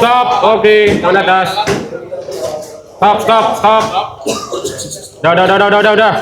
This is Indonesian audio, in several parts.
Stop. Oke, udah atas. Stop. Udah.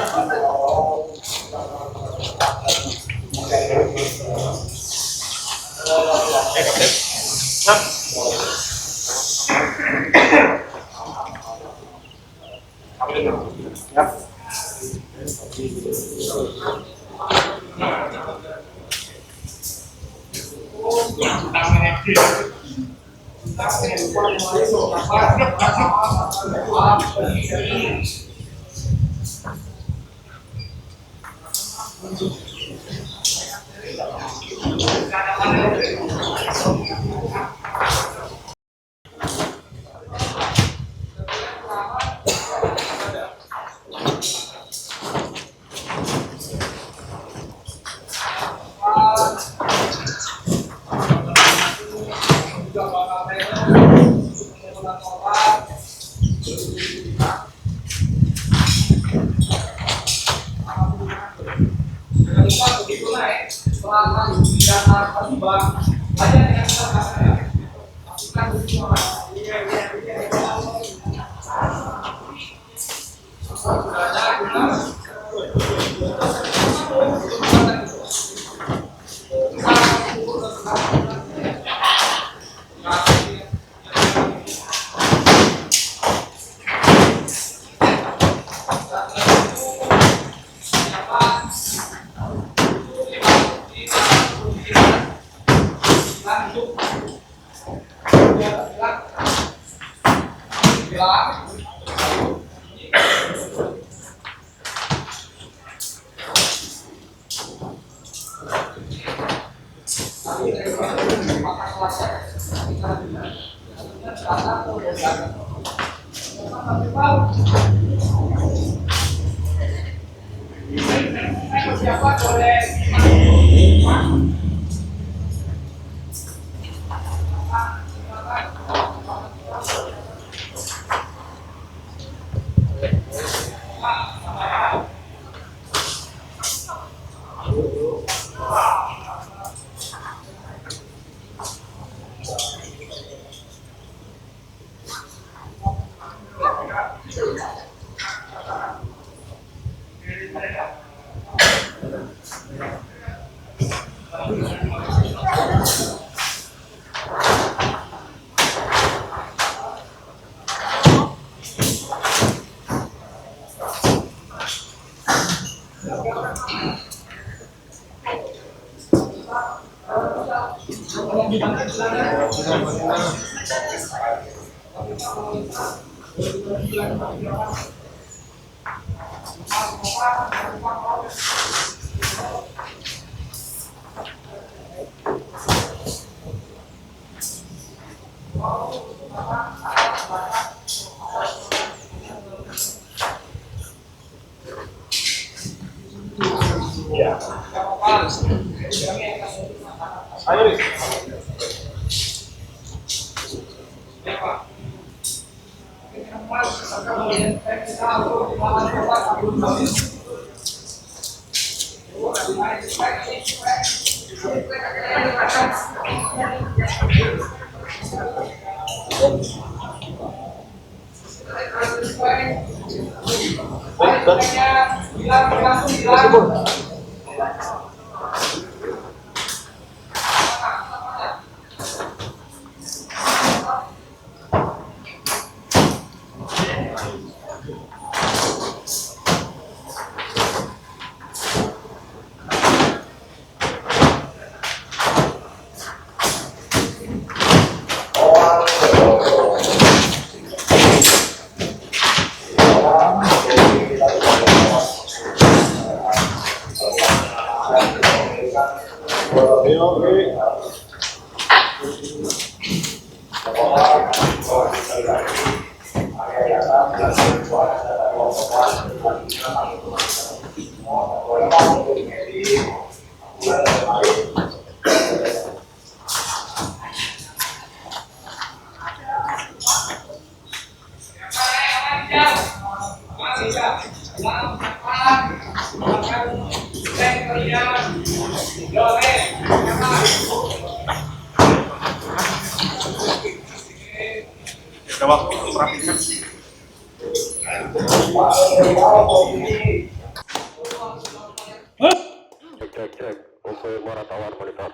Cek untuk wartawan monitor.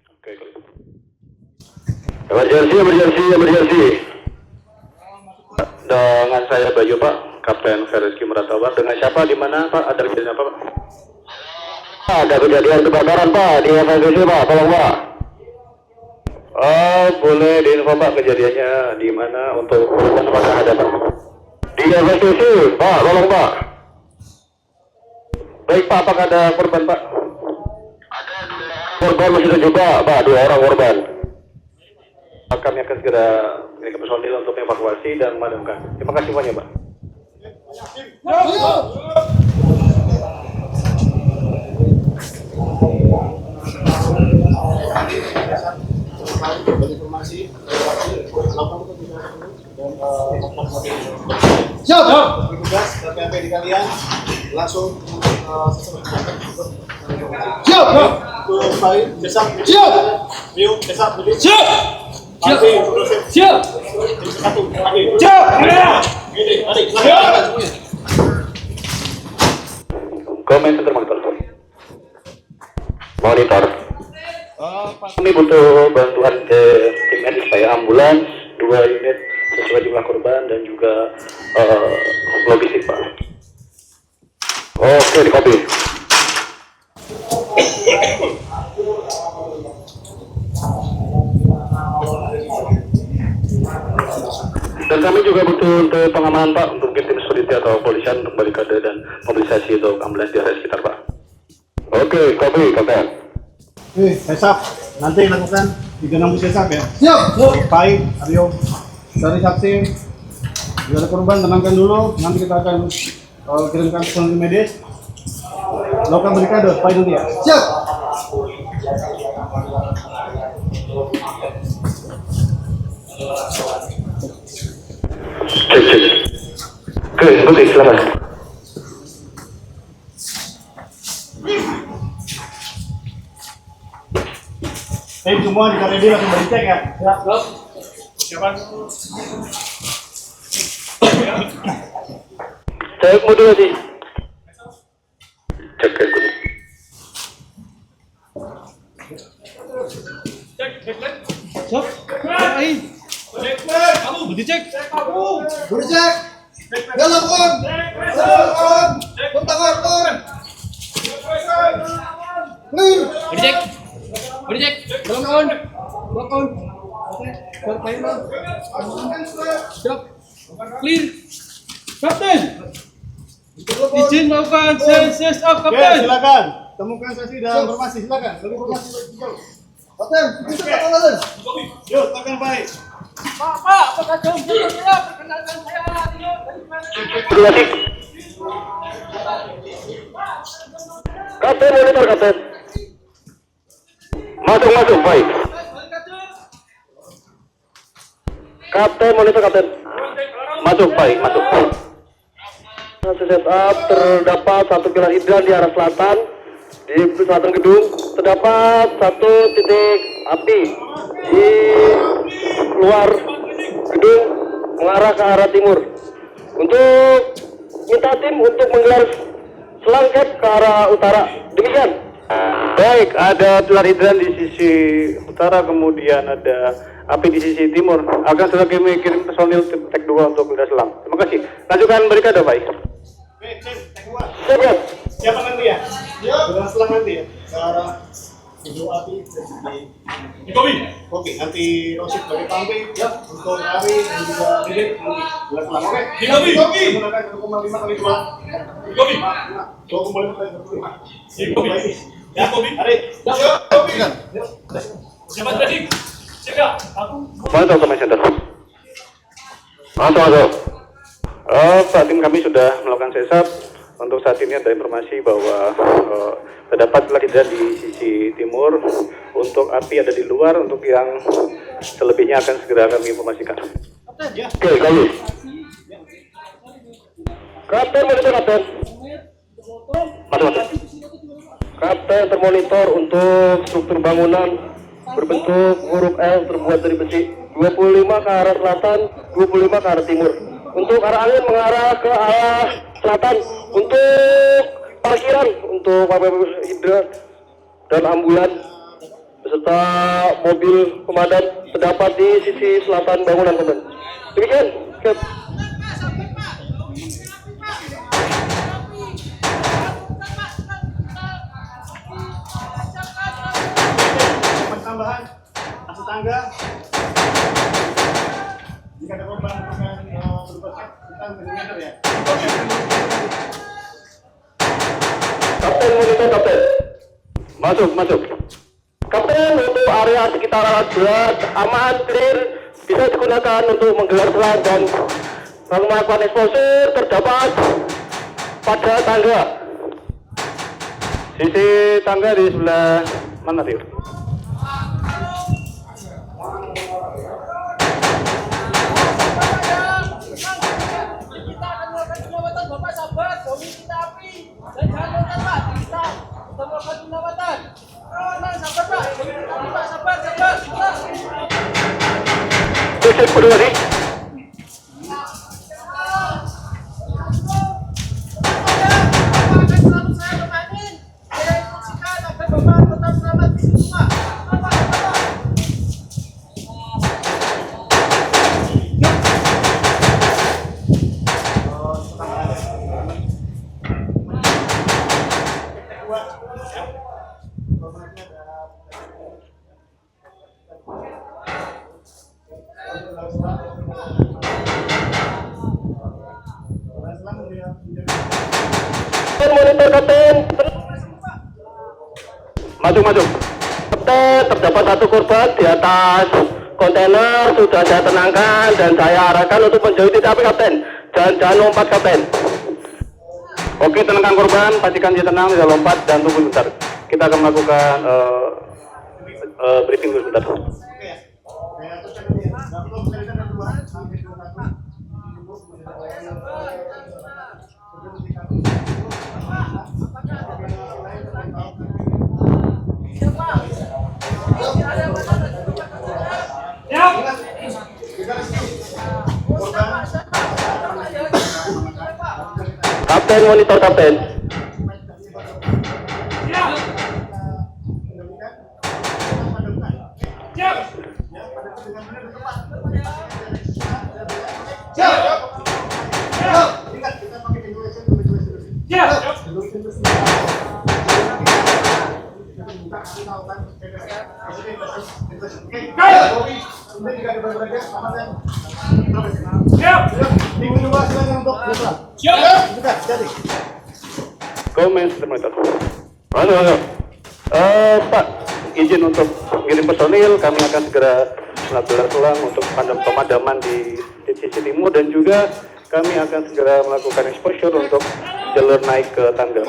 Oke. Emergency. Dengan saya Bayu Pak, Kapten Vereski Muratawan. Dengan siapa di mana Pak? Ada kerjanya apa Pak? Ada kejadian kebakaran Pak di FSC Pak, tolong Pak. Oh, boleh diinfo Pak kejadiannya di mana untuk korban apakah ada Pak? Di FSC Pak, tolong Pak. Baik Pak, apakah ada korban Pak? Korban masih ada juga Pak, 2 orang korban. Kami akan segera ke personil untuk evakuasi dan memadamkan. Terima kasih banyak Pak. Siap. Tugas KPP di kalian langsung siap. Untuk file besar. Siap. View besar. Siap. Siap. Siap. Satu. Siap. Adik. Komen center monitor. Monitor. Kami butuh bantuan tim medis supaya ambulans, 2 unit sesuai jumlah korban dan juga logistik Pak. Oke, di copy. Dan kami juga butuh untuk pengamanan Pak, untuk tim security atau polisian untuk barikade dan mobilisasi untuk ambulans di area sekitar Pak. Oke, copy, Kapten. Sesap. Nanti lakukan 36 sesap ya. Siap. Baik, Aryo. Dari saksi, bila ada korban tenangkan dulu. Nanti kita akan kirimkan personil medis. Lakukan barikade, baik nanti ya. Siap. Cek. Oke, putih, silakan. Semua di ready langsung dicek ya. Siap. Siapa? Cek modulasi. Cek. Siap. Kamu dicek. Dicek. Dalam on. Kontak. Dicek. Belum on. Siap. Clear. Kapten. Izin melakukan sensus up, Oke, Kapten. silakan. Temukan saksi dan informasi, silakan. Bagi informasi lebih jauh. Kapten, bisa Kapten. Yuk, tekan baik. Pak, apakah jauh saya? Perkenalkan saya. Modulasi. Kapten, monitor Kapten. Masuk, baik. Kapten, monitor Kapten. Masuk. Setup, terdapat 1 pilar hidran di arah selatan. Di selatan gedung terdapat 1 titik api di luar gedung mengarah ke arah timur. Untuk minta tim untuk menggelar selangkap ke arah utara. Demikian. Baik, ada pilar hidran di sisi utara, kemudian ada api di sisi timur. Akan segera kami kirim personil tim tek 2 untuk menggelar selang. Terima kasih. Lanjutkan barikade, baik. Siap. Siapa nanti ya? Sudah selang nanti ya? Ke arah gedung api di Oke, nanti Rosid bagi pampi untuk Ari dan juga Didit nanti bulan selang. Oke, menggunakan 1,5 kali 2. 2,5 kali 2. Ya, Ari. Siapa tadi? Cegah. Mantap, Thomas Center. Masuk. Pak, tim kami sudah melakukan sesap. Untuk saat ini ada informasi bahwa terdapat pilar hidran di sisi timur. Untuk api ada di luar. Untuk yang selebihnya akan segera kami informasikan. Oke, kami. Kapten, monitor Kapten. Masuk. Kapten termonitor untuk struktur bangunan berbentuk huruf L terbuat dari besi. 25 ke arah selatan, 25 ke arah timur. Untuk arah angin mengarah ke arah selatan. Untuk parkiran, untuk hidran dan ambulan beserta mobil pemadam terdapat di sisi selatan bangunan, teman. Demikian. tangga. Jika ada korban berbuat kita mendengar ya. Kapten monitor kapten. Masuk. Kapten, untuk area sekitar alat aman, clear, bisa digunakan untuk menggelar selang dan melakukan exposure terdapat pada tangga. Sisi tangga di sebelah mana, Tio? Kita akan melakukan penyelamatan, Bapak sabar, jauhi kita api dan jangan loncat Pak. Kita melakukan penyelamatan. Tenang, sabar Pak, jauhi kita api Pak, sabar. Cek berdua nih. Bapak akan selalu saya temanin. Saya instruksikan agar Bapak tetap selamat di sini Pak. Bapak. Monitor kapten. Masuk. Kapten, terdapat satu korban di atas kontainer, sudah saya tenangkan dan saya arahkan untuk menjauhi titik api kapten. Jangan lompat kapten. Oke, tenangkan korban, pastikan dia tenang, tidak lompat dan tunggu sebentar. Kita akan melakukan briefing dulu sebentar. Kapten, monitor kapten. Komen monitor. Halo. Pak, izin untuk kirim personil, kami akan segera melakukan ulang untuk pemadaman di sisi timur dan juga kami akan segera melakukan exposure untuk jalur naik ke tangga.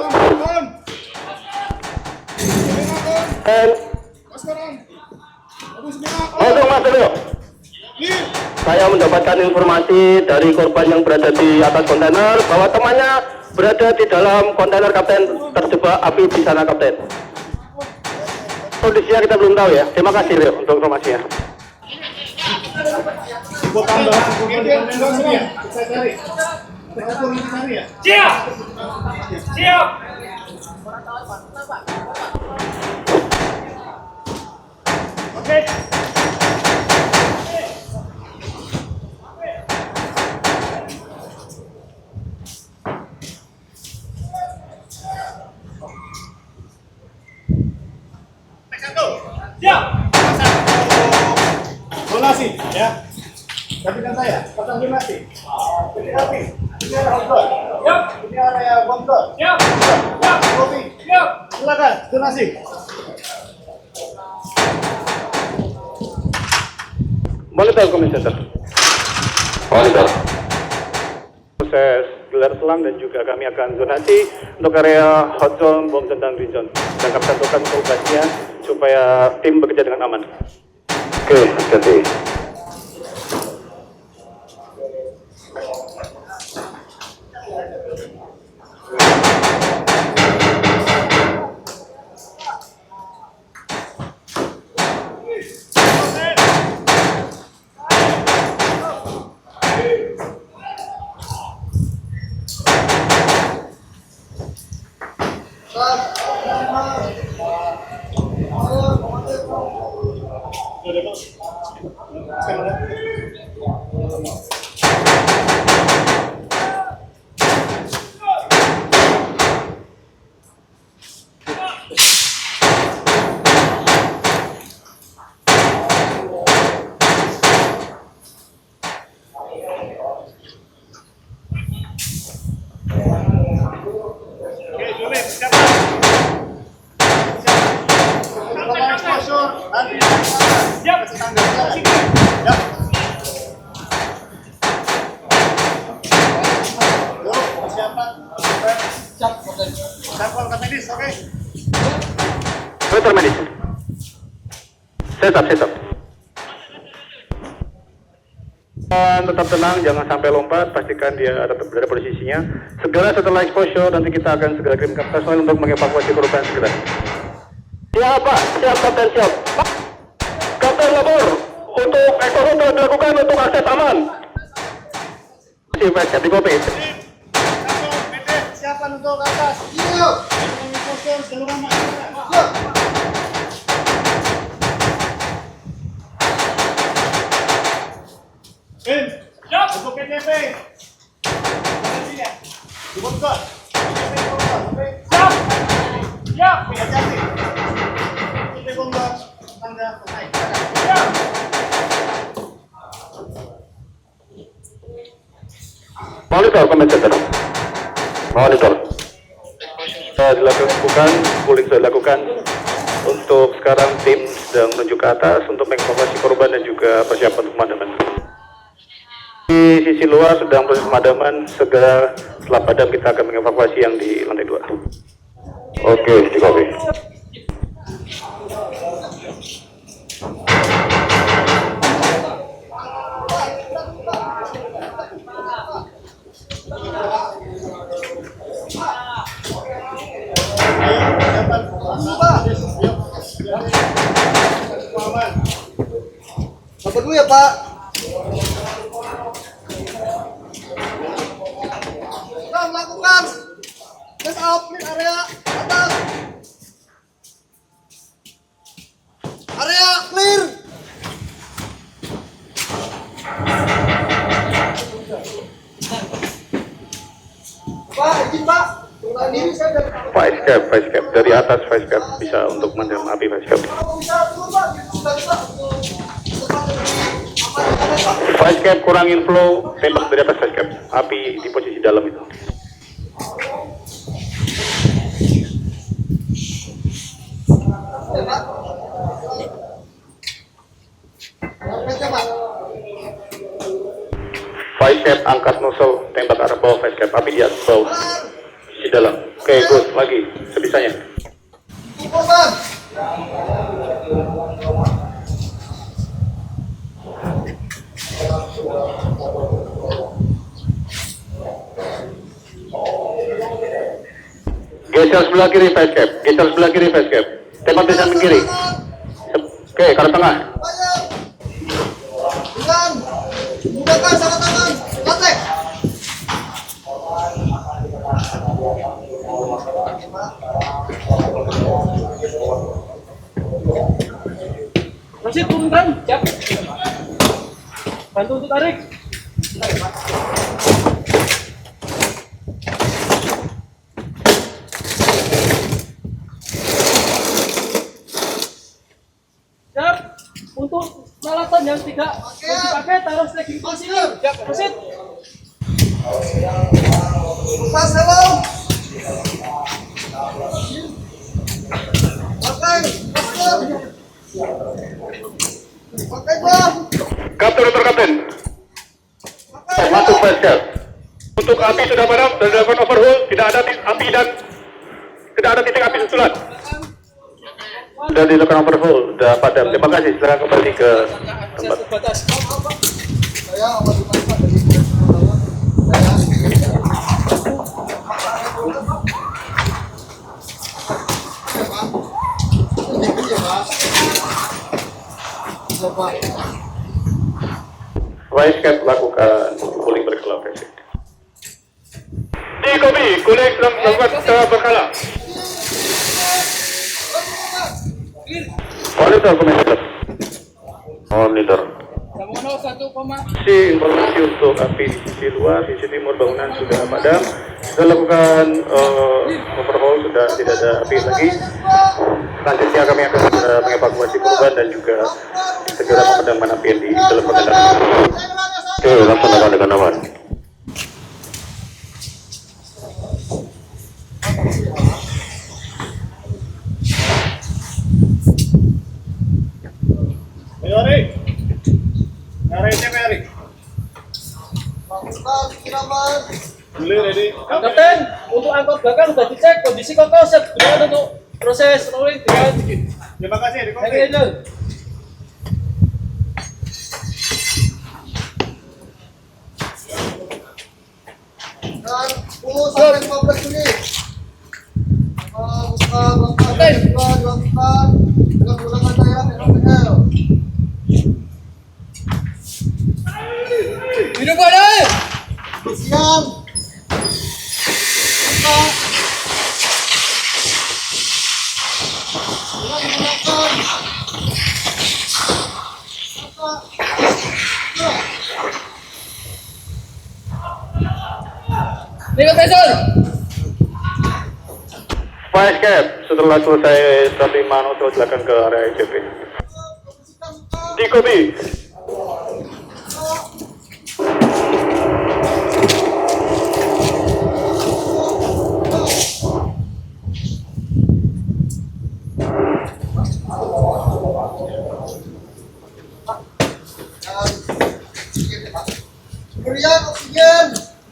Masuk yuk. Saya mendapatkan informasi dari korban yang berada di atas kontainer bahwa temannya berada di dalam kontainer kapten, terjebak api di sana kapten. Kondisinya kita belum tahu ya. Terima kasih Rio untuk informasinya. Buat tambah ya. Saya cari. Ya. Siap. Oke. Siap. Donasi ya. Kapitan saya, pasang donasi. Ini api. Ini area hotdog. Siap. Ini area bongkar. Siap. Kopi. Siap. Silakan donasi. Monitor komisioner. Monitor. Proses gelar selang dan juga kami akan zonasi untuk area hot zone, bom dan green zone. Dan kami tentukan tugasnya supaya tim bekerja dengan aman. Oke, ganti. Kapal ke medis, oke? Operator medis. Set up. Tetap tenang, jangan sampai lompat, pastikan dia tetap berada posisinya. Segera setelah exposure, nanti kita akan segera kirimkan personel untuk mengevakuasi korban segera. Siap Pak, siap Kapten, siap. Kapten labor, untuk exposure telah dilakukan untuk akses aman. Siap, di kopi. Siapan untuk ke atas. Yuk. Fokus seluruh masyarakat. Tim, siap untuk KTP. Dibuka. Siap. Siap. Hati-hati. Kita bongkar tangga naik. Siap. Monitor, komentator. Monitor. Sudah dilakukan, pooling sudah dilakukan. Untuk sekarang tim sedang menuju ke atas untuk mengevakuasi korban dan juga persiapan untuk pemadaman. Di sisi luar sedang proses pemadaman, segera setelah padam kita akan mengevakuasi yang di lantai 2. Oke, di kopi. Sabar dulu ya Pak. Kita melakukan tes outlet area atas. Area clear. Pak, izin Pak. Tunggu diri saya dari Fire escape. Dari atas fire escape bisa untuk memadam api fire escape. bisa dulu Pak. Sudah bisa. Fire escape kurangin flow, tembak dari atas fire escape. Api di posisi dalam itu. Fire escape angkat nozzle, tembak arah bawah fire escape. Api di atas bawah. Di dalam. Oke, good. Lagi sebisanya. Korban. Geser sebelah kiri fire escape. Tembak di samping kiri. Oke, ke arah tengah. Dengan menggunakan sarung tangan latex. Masih turunkan, siap. Bantu untuk tarik. Siap. Untuk peralatan yang tidak dipakai taruh stacking di sini. Siap, proceed. Buka helm. Pakai masker. Pakai bom. Kapten. Masuk fire escape. Untuk api sudah padam, sudah dilakukan overhaul, tidak ada api dan tidak ada titik api susulan. Sudah dilakukan overhaul, sudah padam. Terima kasih. Silakan kembali ke tempat. Terbatas. Saya awal dimasukkan dari Fire escape lakukan pooling berkala. Di kopi, kulit sedang melakukan secara berkala. Monitor, komentator. Monitor. Sama 1, Si informasi untuk api di sisi luar, sisi timur bangunan sudah padam. Sudah lakukan overhaul, sudah tidak ada api lagi. Selanjutnya kami akan segera mengevakuasi korban dan juga segera memadamkan api yang di dalam pengendara. Oke, laksanakan dengan aman. Ayo, Rik. Rik. Lakukan siraman. Ready? Kapten, untuk angkot belakang sudah dicek kondisi kokoh gunakan untuk proses rolling dengan Terima kasih, yang rekomen. ini. Dan 10 sampai 15 menit. Buka dilakukan dengan menggunakan cairan NaCl. Hidup ada. Siang. Buka. Dengan menggunakan Tinggal Tyson. Fire escape. Setelah selesai terima noto silakan ke area ICP. Dikobi. Kemudian oksigen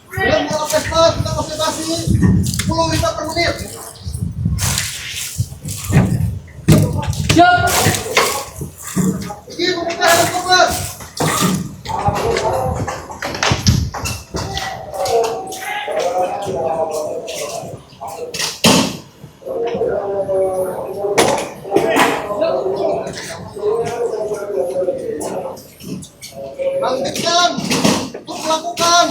dengan mengobservasi kita observasi 10 liter per menit. Siap. Ini membuka helikopter. Lanjutkan untuk melakukan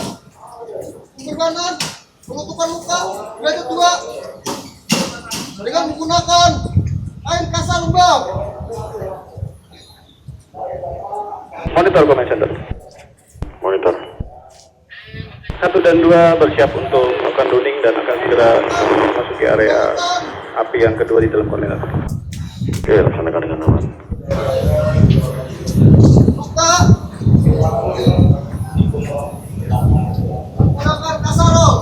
pemberbanan penutupan luka derajat 2 dengan menggunakan air kasar lembab. Monitor command center. Monitor. 1 dan 2 bersiap untuk melakukan running dan akan segera memasuki area api yang kedua di dalam koordinat. Oke, laksanakan dengan aman. Luka menggunakan kasarol.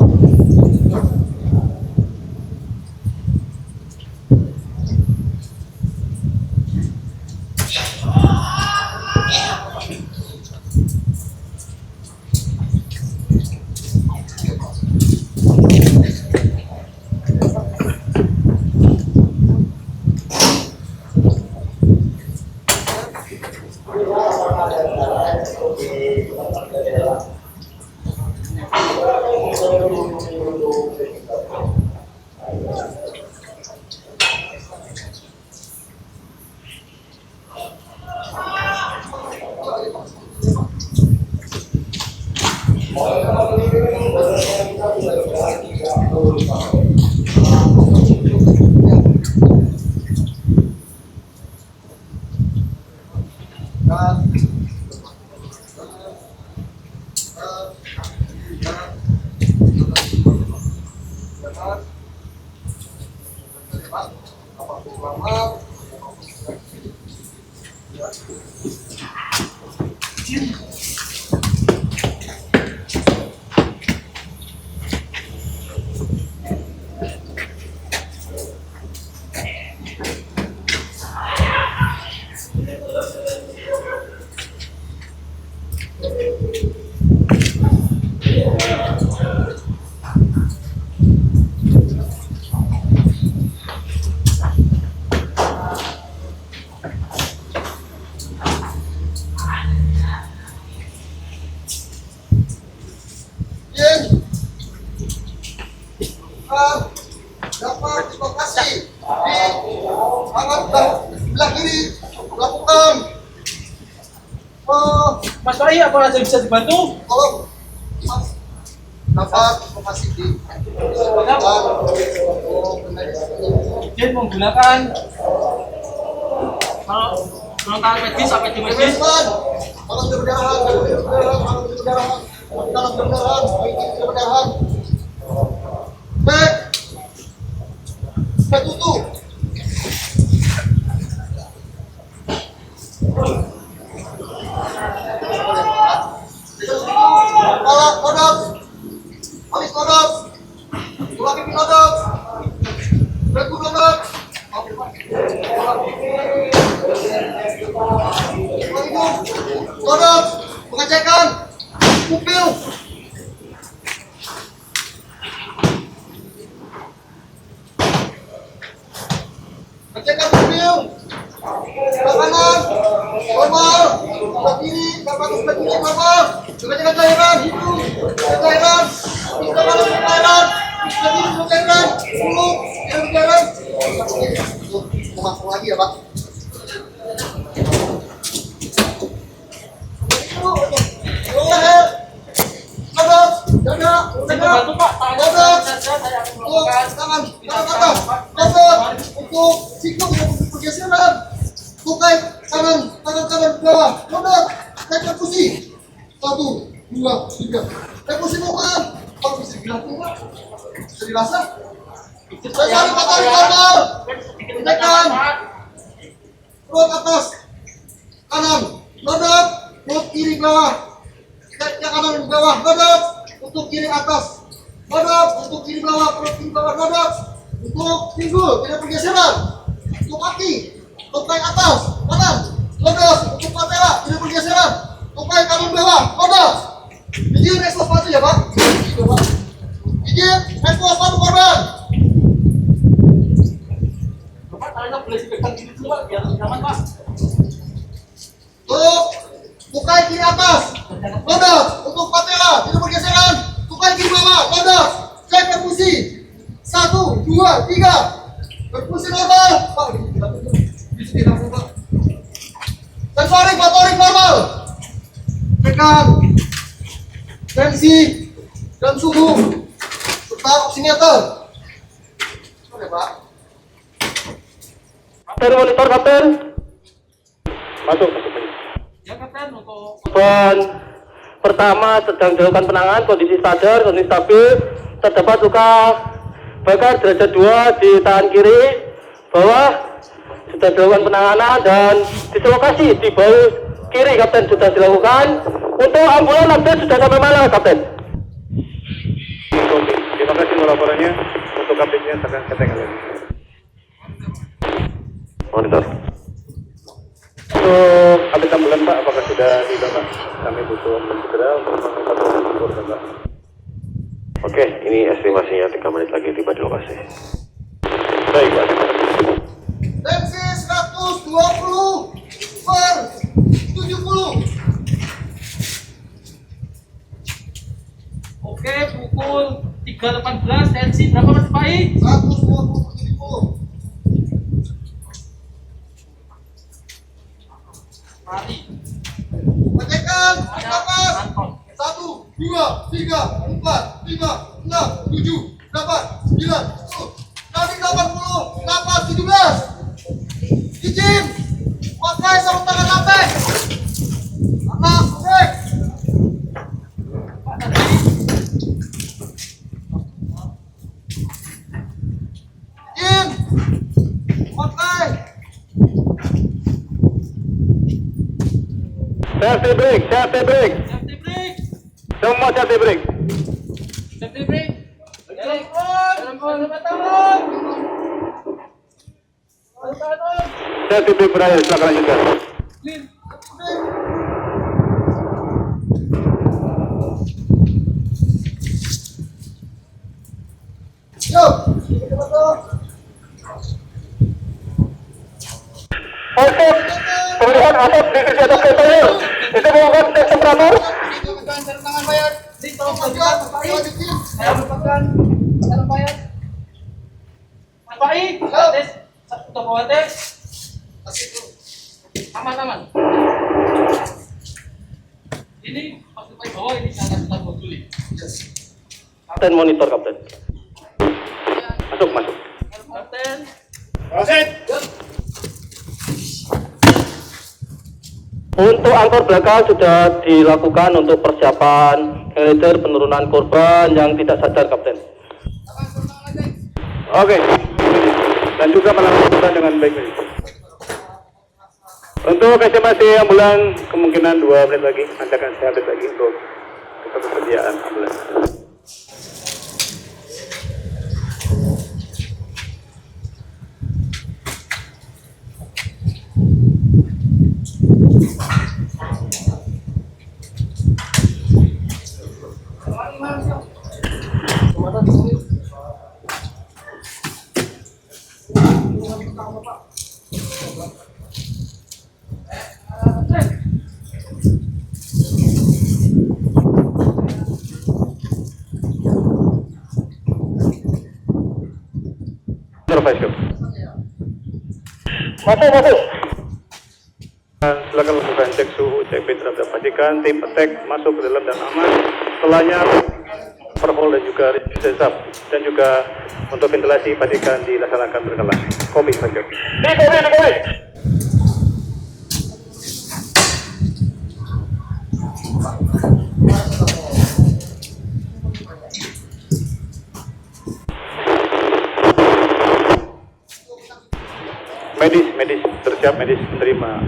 Dapat dilokasi di tangan belah kiri melakukan Mas Fahri, apa ada bisa dibantu? tolong Mas, dapat lokasi di Dia menggunakan menggunakan medis sampai di medis. kalau berdarahan, kalau berdarahan, kalau berdarahan, back tutup. Kepala kodok, alis kodok, ulangi kodok, back kodok, kodok, pengecekan, pupil. Pecahkan mobil. Sebelah kanan. Normal. Sebelah kiri. Dapat sebelah kiri normal. Pecahkan cairan. Hidung. Pecahkan cairan. Sebelah kanan cairan. Sebelah kiri sebelah cairan. Mulut. Cairan. Masuk lagi ya Pak. Perut atas, kanan, lodot, perut kiri bawah, kaki kanan bawah, lodot, untuk kiri atas, lodot, untuk kiri bawah, perut kiri bawah, lodot, untuk pinggul, tidak pergeseran, untuk kaki, tukai atas, kanan, lodot, untuk patella, tidak pergeseran, tukai kanan bawah, lodot. Izin ekspos sepatu ya Pak. Izin ekspos sepatu korban. Untuk tukai kiri atas, lodot, untuk patella, tidak bergeseran, tukai kiri bawah, lodot, cek perfusi, 1, 2, 3, perfusi normal, Pak, sensorik, motorik normal, tekan, tensi, dan suhu, serta oximeter, oke Pak. Kapten monitor kapten. Masuk. Ya Kapten, untuk Korban pertama sedang dilakukan penanganan, kondisi sadar, kondisi stabil, terdapat luka bakar derajat 2 di tangan kiri, bawah sudah dilakukan penanganan dan dislokasi di bahu kiri kapten sudah dilakukan. Untuk ambulan update sudah sampai mana kapten? Oke, terima kasih laporannya. Untuk update-nya akan kita kalian. Monitor. Untuk update ambulan Pak, apakah sudah dibawa? Kami butuh segera untuk mengevakuasi korban Pak. Oke, ini estimasinya 3 menit lagi tiba di lokasi. Baik Pak. Tensi 120 per 70. Oke, pukul 3.18, tensi berapa Mas Pai? 120 per 70. Mari. Pecahkan, napas. Mantap. 1, 2, 3, 4, 5, 6, 7, 8, 9, 10. Nanti 80, napas 17. Izin, pakai sarung tangan latex. Anak, break. Pak tadi. Izin, pakai. Safety break, safety break. Safety break. Semua safety break. Safety break. Dalam pon, tangan. Safety break berakhir, silakan lanjutkan. Clear. Yuk. Untuk pemilihan asap di sisi atas saya, itu melakukan tes temperatur. Tekan sarung tangan bayar. Ini tolong Lanjut, Pak Pai. lanjutin. Saya merupakan dalam bayar. Mas Pai, tes untuk bawa tes. Aman. Ini Mas Pai bawa ini sangat kita boduli. Kapten monitor kapten. Masuk. Kapten. Untuk angkor belakang sudah dilakukan untuk persiapan elevator penurunan korban yang tidak sadar kapten. Oke. Dan juga melakukan dengan baik. Untuk estimasi ambulan kemungkinan 2 menit lagi, Anda akan saya update lagi untuk ketersediaan ambulan. Masuk. Silakan lakukan cek suhu, cek fit terhadap pacikan, tim attack masuk ke dalam dan aman. Setelahnya overhaul dan juga resep dan juga untuk ventilasi pacikan dilaksanakan berkala. Kopi saja. Di. Medis tersiap, medis menerima.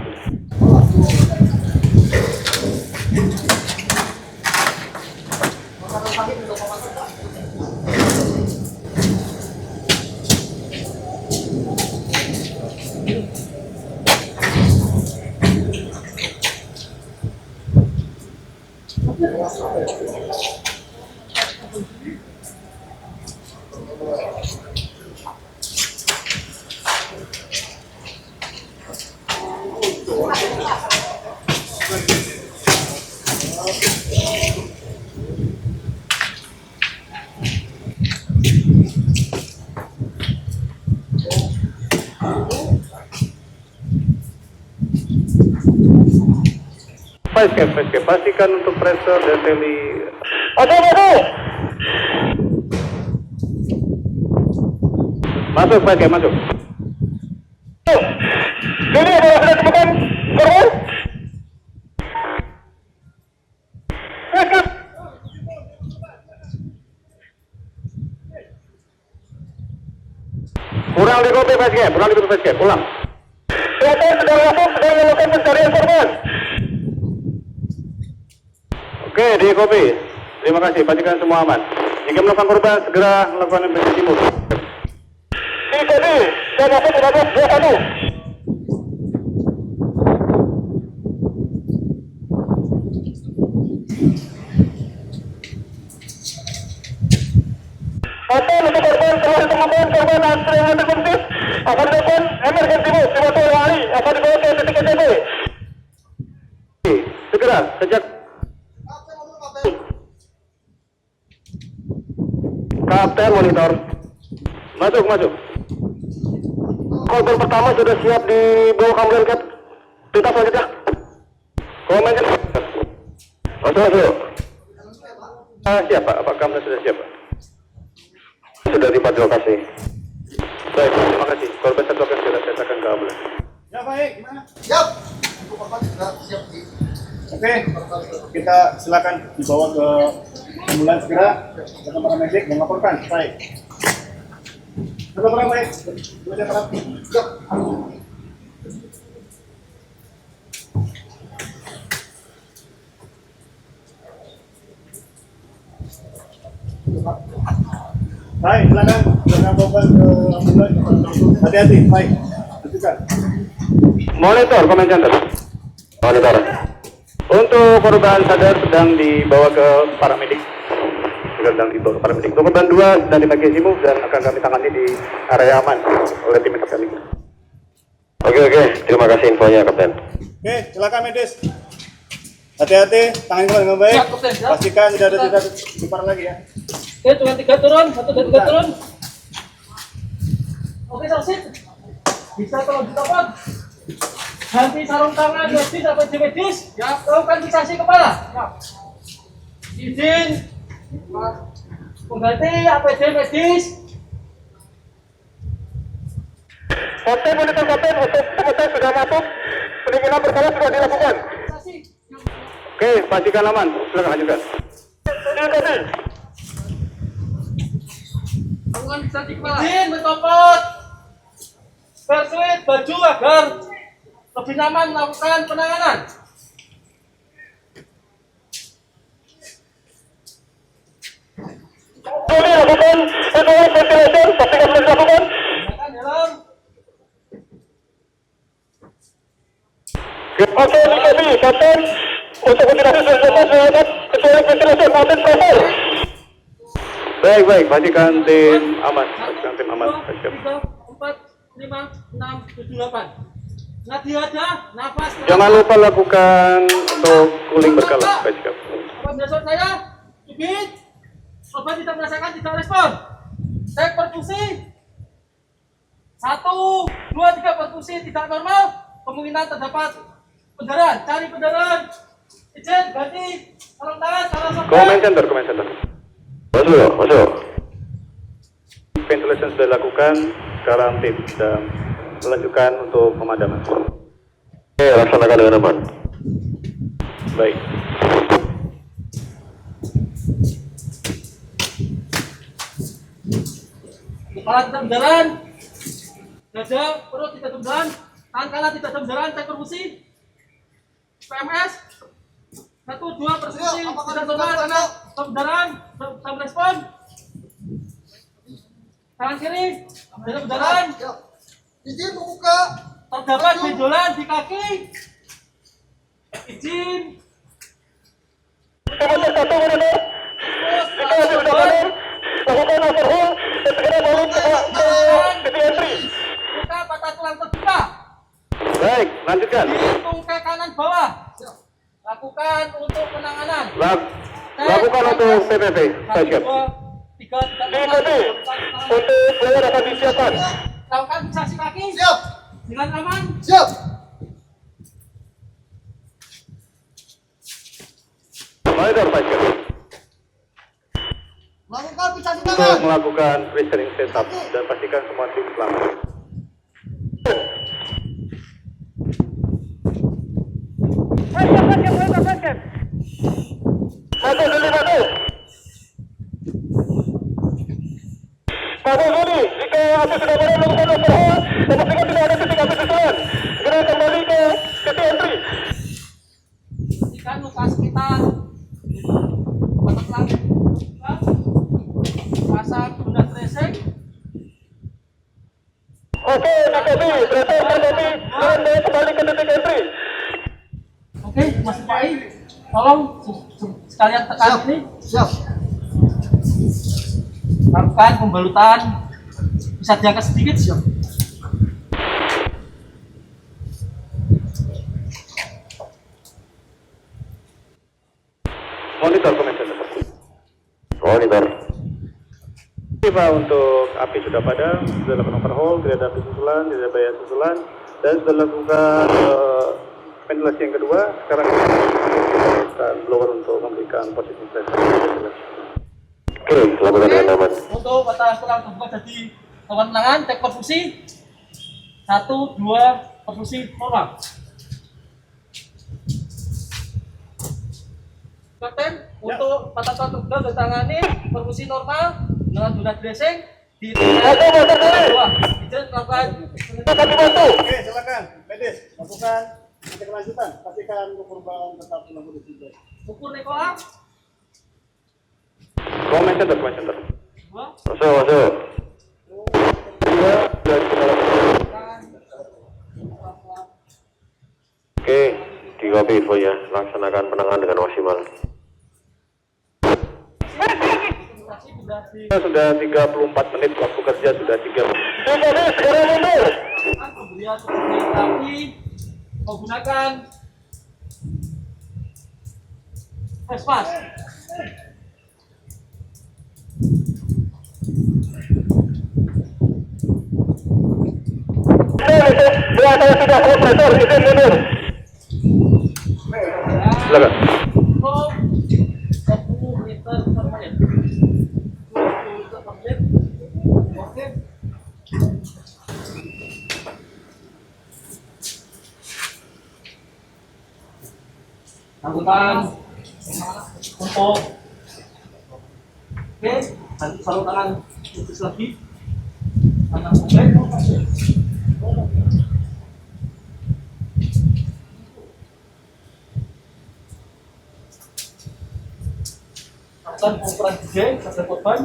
Five cap. Pastikan untuk pressure dan teli. Masuk, 5 cap, masuk. Sini ada sudah temukan korban. Kurang di kopi 5 cap, ulang. Silakan sudah melakukan pencarian korban. Oke, di kopi. Terima kasih, pastikan semua aman. Jika melakukan korban, segera melakukan emergency mode. Di kopi, saya masuk 1521. Hotel untuk korban telah ditemukan korban antri yang terkondisi akan dilakukan emergency mode di waktu hari akan dibawa ke titik KTP. Segera, sejak Kapten monitor. masuk. Korban pertama sudah siap di bawah kambulan Cap. Perintah selanjutnya. komen. Masuk. Siap Pak, apakah Anda sudah siap Pak? Sudah tiba di lokasi. Baik, terima kasih. Korban satu akan segera saya akan ke ambulans. Ya baik, gimana? Siap. Untuk korban sudah siap di. Oke, kita silakan dibawa ke ambulans segera. Kita para medik melaporkan. Baik. Kita para medik. Siap. Baik, silakan. Kita bawa ke ambulans. Hati-hati, baik. Lanjutkan. Monitor, komen center. Monitor. Untuk korban sadar sedang dibawa ke paramedik. Sedang dibawa ke paramedik. Untuk korban 2 sedang dipakai simu dan akan kami tangani di area aman oleh tim kami. Oke. Terima kasih infonya, Kapten. Oke, silakan medis. Hati-hati, tangani dengan baik. Siap, Kapten, siap. Pastikan tidak dipar lagi ya. Oke, dengan 3 turun, 1 dan 3 turun. Oke, Saksit. Bisa tolong ditelepon. Ganti sarung tangan, medis, APD medis. Ya, lakukan fiksasi kepala. Ya. Izin. Mengganti APD medis. Kapten monitor Kapten untuk pengetes sudah masuk. Pendinginan berkala sudah dilakukan. Fiksasi. Oke, pastikan aman. Silakan lanjutkan. Terima kasih. Lakukan fiksasi kepala. Izin mencopot. Persuit baju agar lebih nyaman melakukan penanganan. Kami lakukan evaluasi ventilation. Pastikan sudah dilakukan. Gunakan helm. Oke, Kapten. Kapten untuk ventilasi sudah dilakukan. Evaluasi ventilation mountain pressure. Baik, pastikan tim aman. Pastikan tim aman. 2, 3, 4, 5, 6, 7, 8. Nadia aja, nafas. Jangan lupa lakukan untuk cooling berkala supaya sikap. Apa besok saya? Cubit. Coba tidak merasakan, tidak respon. Cek perfusi. 1, 2, 3 perfusi tidak normal. Kemungkinan terdapat pendarahan. Cari pendarahan. Izin, ganti. Tolong tangan, salah sampai. Comment center. Masuk. Ventilation sudah dilakukan, sekarang tim sedang melanjutkan untuk pemadaman. Oke, laksanakan dengan aman. Baik. Kepala tidak pendarahan. Dada, perut tidak pendarahan. Tangan kanan tidak pendarahan. Cek perfusi. PMS. 1, 2 perfusi. Tidak normal karena pendarahan. Tidak merespon. Tangan kiri. Tidak pendarahan. Izin membuka. Terdapat benjolan di kaki. Izin. Luka patah tulang terbuka. Baik, lanjutkan. Di tungkai kanan bawah. Lakukan untuk penanganan. Lakukan untuk PPP. Saya siap. 1, 2, 3, Untuk player akan disiapkan. lakukan fiksasi kaki. Siap. Dengan aman. Siap. Monitor, Pak siap. Lakukan pisah Untuk tangan. melakukan restraining setup dan pastikan semua tim selamat. Pada Zuni, jika api sudah mulai melakukan overhaul, memastikan tidak ada titik api susulan. Segera kembali ke titik entry. Pastikan luka sekitar otak langit. Pasang benda dressing. Oke, DKB, dressing DKB, dan kembali ke titik entry. Oke, Mas Pai, tolong sekalian tekan ini. Siap. Lakukan pembalutan. Bisa diangkat sedikit. Siap. Monitor, Monitor. Tiba untuk api sudah padam, sudah lakukan overhaul, tidak ada api susulan, tidak ada bahaya susulan, dan sudah lakukan ventilasi yang kedua. Sekarang kita blower untuk memberikan posisi ventilasi. Oke, lakukan dengan aman. Untuk patah tulang terbuka jadi lakukan tangan, cek perfusi. 1, 2, perfusi normal. Kapten, untuk patah tulang terbuka ditangani perfusi normal dengan donat dressing di bawah. Izin lakukan. Oke, silakan. Medis, lakukan nanti kelanjutan. Pastikan korban tetap dalam kondisi baik. Ukur Nikola. Comment center. 2. Masuk. Oke, dikopi infonya. Laksanakan penanganan dengan maksimal. Sudah 34 menit, waktu kerja sudah 3 menit. Sekarang mundur. Pembelian tapi menggunakan Vespas. Saya sudah kompresor, izin mundur. Silakan. 10 liter per menit. 20 liter per menit. Oke. Lakukan untuk oke, nanti sarung tangan putus lagi. Tangan oke. Lakukan pengukuran DJ pada korban.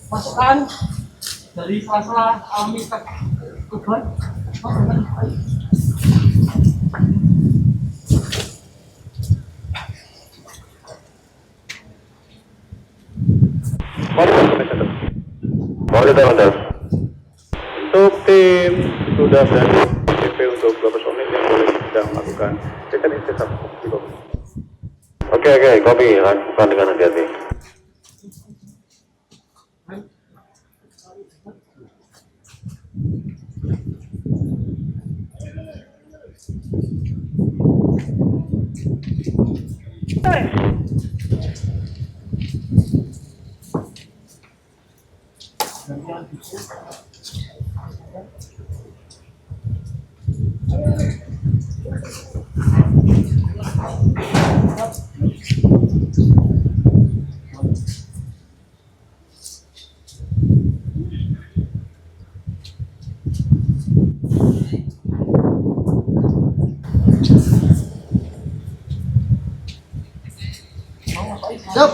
Masukkan dari sela-sela alami korban. Monitor. Untuk tim sudah berani PP untuk 2 personil yang boleh sedang melakukan check-in intensif. Oke, kopi, lakukan dengan hati-hati. Siap.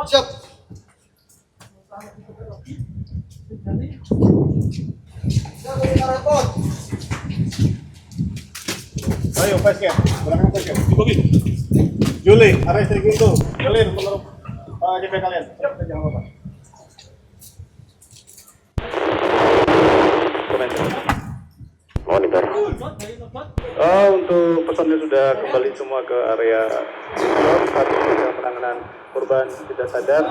Siap. Ayo, pas ya. Belakang pas ya. Juli, arah istri itu. Kalian, JP kalian. Jangan lupa. Monitor. Untuk personil sudah kembali semua ke area saat ini penanganan korban tidak sadar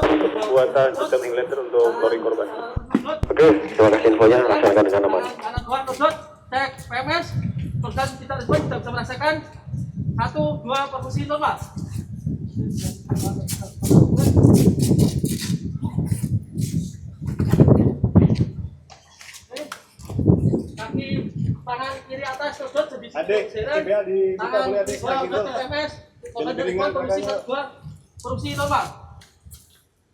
untuk pembuatan sistem inlander untuk flooring korban. Oke, terima kasih infonya. Laksanakan dengan aman. Kanan dua nodot, cek PMS, korban kita respon sudah bisa merasakan 1, 2 perfusi normal. Kaki tangan kiri atas nodot sebisa Adik, CBA di buka tangan boleh adik dua lagi nodot tuh. PMS, korban Jadi respon perfusi piringan, 2 perfusi normal.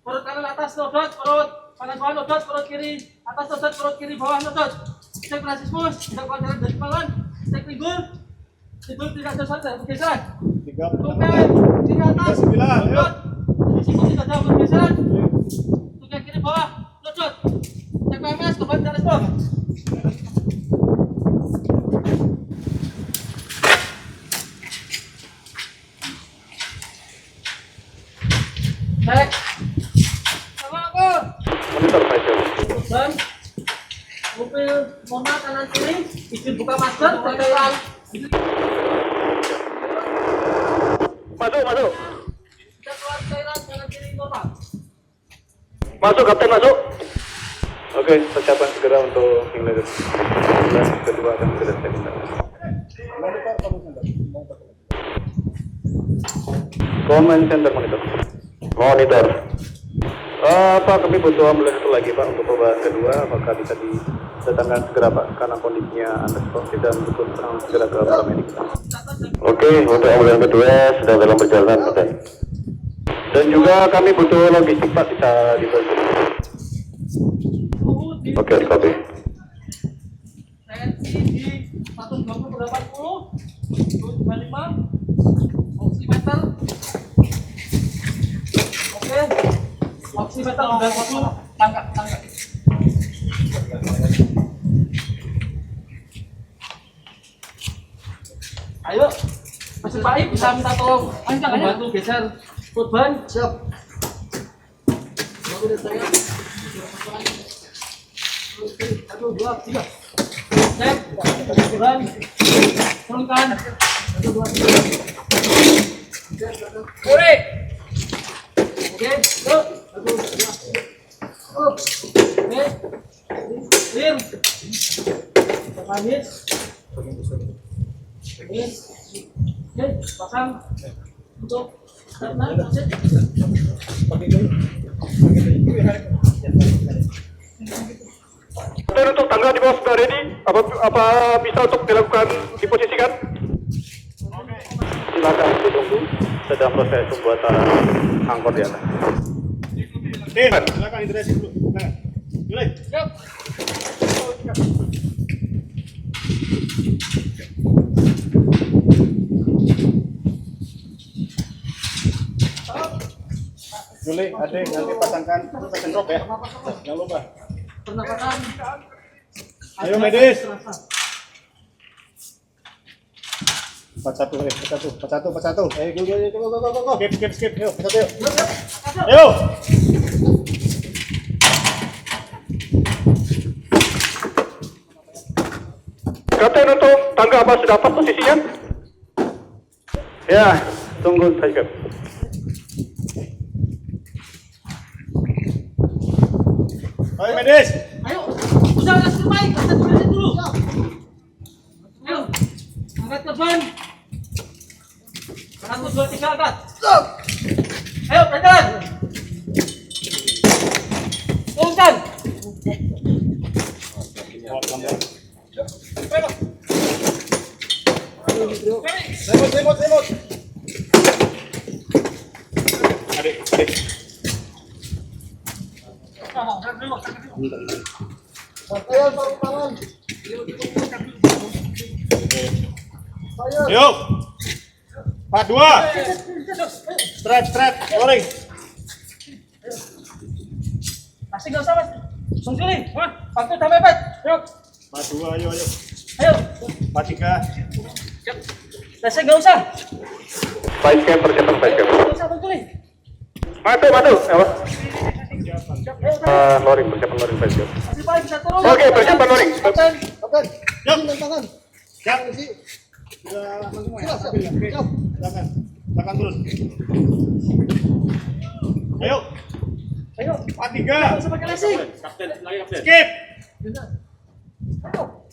Perut kanan atas nodot, perut kanan bawah nodot, perut kiri atas nodot, perut kiri bawah nodot. Cek rasismus, tidak keluar dari kepala, cek pinggul tidak ada salah bergeseran. 3, Tukai kiri atas, 9, ayo. nodot. Risiko tidak ada bergeseran. Tukai kiri bawah, nodot. Cek PMS, korban tidak respon. Cek. Sama aku. Monitor saja. Dan mobil Mona kanan kiri, izin buka masker, cairan. Masuk. Kita keluar cairan kanan kiri normal. Masuk, Kapten, masuk. Oke, persiapan segera untuk inlander. Dan kedua akan segera check in. Command center monitor. Monitor. Pak, kami butuh ambulans satu lagi Pak untuk korban kedua. Apakah bisa didatangkan segera Pak? Karena kondisinya underscore dan butuh penanganan segera ke paramedik. Oke, untuk ambulans kedua sedang dalam perjalanan, Kapten. Dan juga kami butuh logistik Pak, bisa dibantu. Oke, copy. TNI di 120/80, 225, oximeter. Oke, oximeter udah masuk, tangkap. Ayo, Mas Baik bisa minta tolong membantu geser korban. Siap. Satu, dua, tiga. Cek, korban, turunkan. Satu, dua, tiga. Kurik. Oke, yuk. Satu, dua, tiga. Habis. Oke, pasang untuk karena proses. Dan untuk tangga di bawah sudah ready. Apa bisa untuk dilakukan diposisikan? Silakan ditunggu. Sedang proses pembuatan angkor di atas. Tim, silakan interesi dulu. Silakan. Mulai. Siap. Juli, Ade, nanti pasangkan pasang drop ya. Jangan lupa. Pernapasan. Ayo medis. 41, 41. Go. Skip. Yuk, 41 yuk. Ayo. Kapten untuk tangga apa sudah dapat posisinya? Ya, tunggu saja. Ayo medis. Ayo, usaha gas terbaik, angkat berat dulu. Ayo, angkat ke ban. 1, 2, 3, angkat. Ayo, pelan. Turunkan. Semut. Adik. Ayo, sarung tangan. Yuk. 42. Strap, lori. Masih nggak usah, Mas. Sungguh, waktu udah mepet. Yuk. 42, ayo. Ayo. 43. Masih nggak usah. Baik camp, persiapan baik camp. Nggak usah, Bang Juli. Matu. Apa? Loring, persiapan loring baik camp. Masih baik, bisa turun. Oke, persiapan loring. Kapten, Yuk. tangan tangan. Siap. Sudah aman semua ya? Stabil ya? Oke. Silakan turun. Ayo. 43. Nggak usah pakai lesi. Skip.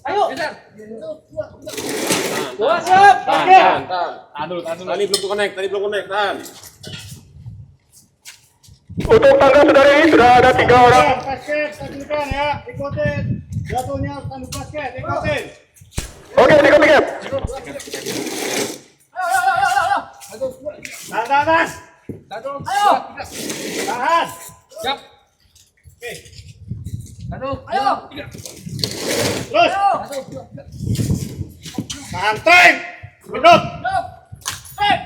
Ayo. Dua, siap. Tahan. Tadi belum connect, tahan. Untuk tangga saudara ini sudah ada 3 orang. Basket, stabilkan ya. Ikutin. Jatuhnya tanduk basket, ikutin. Oke, tiga camp. Ayo. Tahan. Ayo. Tahan. Siap. Oke. Ayo. Terus. Tahan, treng. Minum.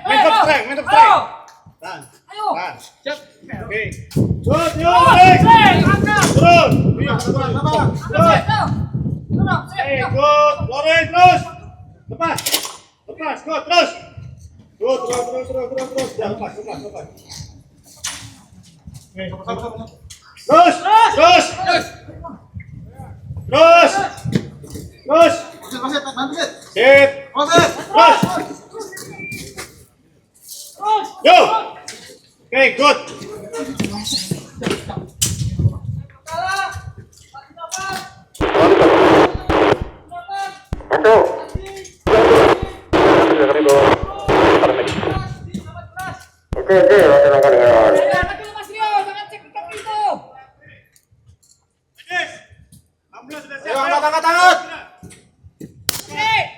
Minum treng. Tahan. Ayo. Tahan. Siap. Oke. Good, treng. Turun. Hey, good. Lori, terus. Lepas, good, terus. Good, terus. Jangan lepas. Oke. Terus. Sit. Terus. Yo. Oke, good. Itu. Sudah kami bawa paramedic. Oke, laksanakan dengan Yes. Ambulans sudah siap. Ayo, angkat tangan. Hey.